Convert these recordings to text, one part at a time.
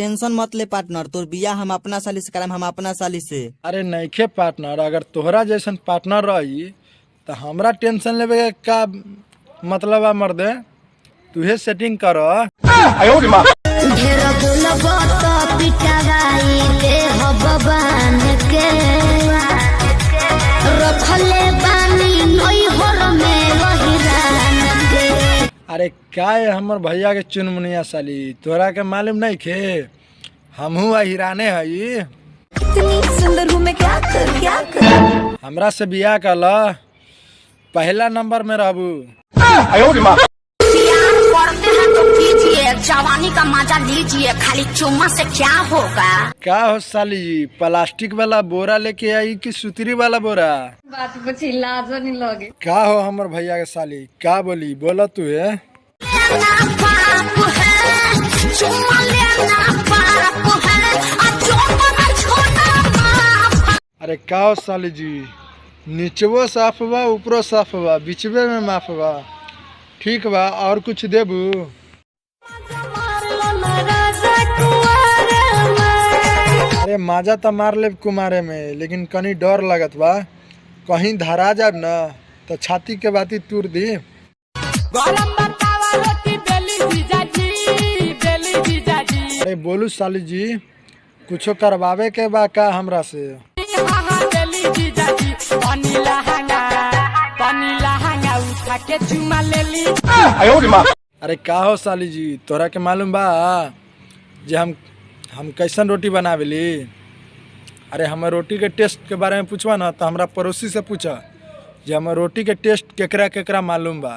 Tension मत ले partner, तोर बिया हम अपना साली से कराम, हम अपना साली से। अरे नइखे पार्टनर, अगर तोहरा जैसन पार्टनर रही तो हमरा टेंशन लेवे के का मतलब है मर्दे, तुहे सेटिंग कर। अरे क्या है हमर भैया के चुनमुनिया साली, तोरा के मालूम नहीं खे हमहू हिराने हई। इतनी सुंदर हूँ मैं, क्या कर हमरा से बियाह कर पहला नंबर में रहबू। जवानी का मजा लीजिए, खाली चुम्मा से क्या होगा। क्या हो साली जी, प्लास्टिक वाला बोरा लेके आई कि सुतरी वाला बोरा? बात पे लाजो नहीं लगे। क्या हो हमर भैया के साली, क्या बोली बोला तू है? अरे क्या हो साली जी, नीचवो साफ बा ऊपरो साफ बा, बीचवे में माफ बा, ठीक बा और कुछ देबू? अरे माजा तो मार ले कुमारे में, लेकिन कहीं डर लगत बा, कहीं धरा जाब न तो छाती के बाती तूर दी। अरे बोलू साली जी, कुछो करवावे के बा का हमरा से? अरे का हो साली जी, तोरा के मालूम बा जे हम कैसन रोटी बनावेली? अरे हमार रोटी के टेस्ट के बारे में पूछवा ना तो हमरा पड़ोसी से पूछा जे हमार रोटी के टेस्ट केकरा केकरा मालूम बा।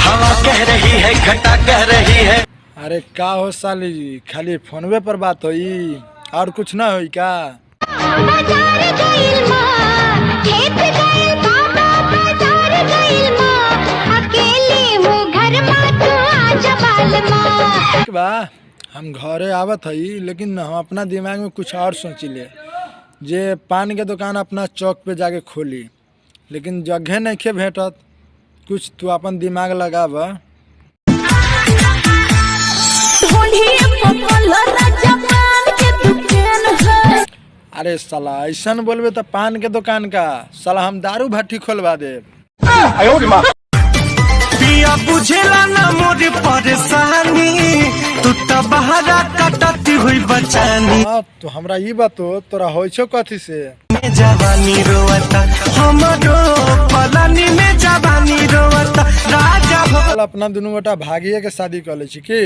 हवा कह रही है, घटा कह रही है। अरे का हो साली जी, खाली फोनवे पर बात होई और कुछ ना होई का? ठीक बा, हम घरे आवत हई, लेकिन हम अपना दिमाग में कुछ और सोचिले जे पान के दुकान अपना चौक पे जाके खोली, लेकिन जगह नहीं खे भेटत। कुछ तू अपन दिमाग लगाव। अरे साला ऐसा बोलबे तो पान के दुकान का, साला हम दारू भट्टी खोलवा दे। पिया बुझेला ना मोर परेशानी, तू तो बहरा कटती हुई बचानी। तो हमरा ई बातो तोरा होय छो कथी से? जवानी रोवता हमरो पलानी में, जवानी रोवता राजा चल अपना दोनों बेटा भागिए के शादी कर ले छी की,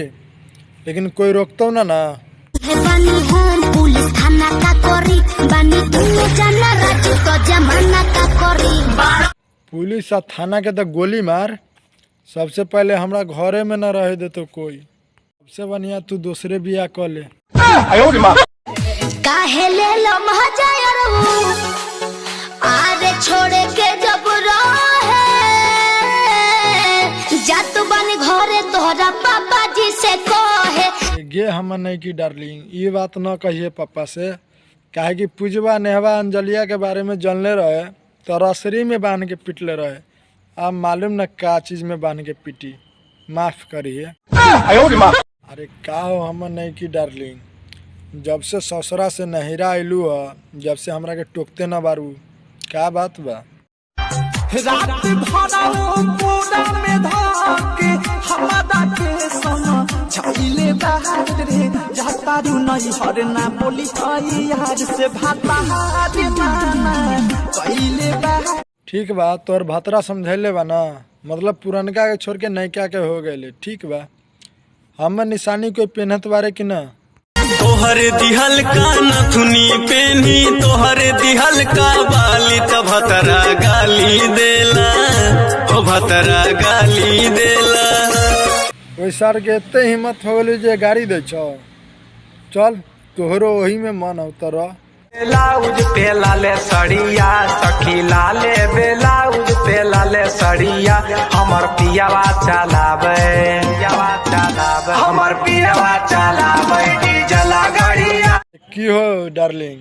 लेकिन कोई रोकतो ना ना। पुलिस और थाना के तो गोली मार, सबसे पहले हमरा घरे में न रहे दे तो कोई। सबसे बढ़िया तू दूसरे बियाह कर ले। काहे ले लो आरे छोड़े के जब रहे जात बन घरे तोहरा पापा जी से कहे। गे हमर नहीं की डार्लिंग, ये बात न कहिए पापा से, काहे कि पूजवा नेहवा अंजलिया के बारे में जानले रहे तो रसरी में बांध के पिटले रहे, अब मालूम न का चीज में बांध के पिटी, माफ करिए। अरे का हो हमर नहीं की डार्लिंग, जब से ससुरा से नहिरा आइलू ह, जब से हमरा के टोकते न बारू, का बात बा? रात भरा पूरा में धाके हमारा के सोना छाइले बाहर रे, जाता रू नहीं हर ना बोली आई यार से भाता रे माना कइले बाहर। ठीक बा, तोर भातरा समझैले बा ना, मतलब पुरनका के छोड़ के नयका के हो गए। ठीक बा, हमर निशानी कोई पेनहत बारे कि ना? तोहर दिहल का नथुनी पेनी, तोहर दिहल का बाली, तो भतरा गाली देला, ओ भतरा गाली देला। ओइ सार के एते हिम्मत हो गेली जे गाड़ी दे छो, चल तोहरो वही में मन उतर। ब्लाउज पे लाले सड़िया सखी लाले, ब्लाउज पे लाले सड़िया हमर पियावा चलावे, हमर पियावा चलावे डीजल गाड़िया। की हो डार्लिंग,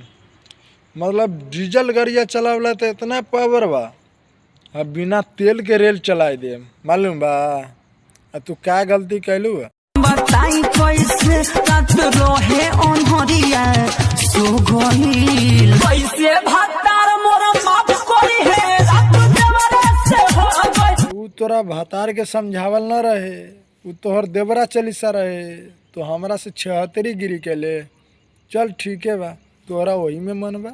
मतलब डीजल गाड़िया चलावला तो इतना पावर बा, अब बिना तेल के रेल चलाए दे, मालूम बा? तू क्या गलती कैलू है? बताई कैसे रात रहे अनहरिया सो गइल कैसे भतार मोरा माफ करी है रात देवरा से हो गइल। तू तोरा भतार के समझावल न रहे, उ तोहर देवरा चलीसा रहे, तो हमरा से 76 गिरी के ले। चल ठीक है बा, तोरा वही में मन बा।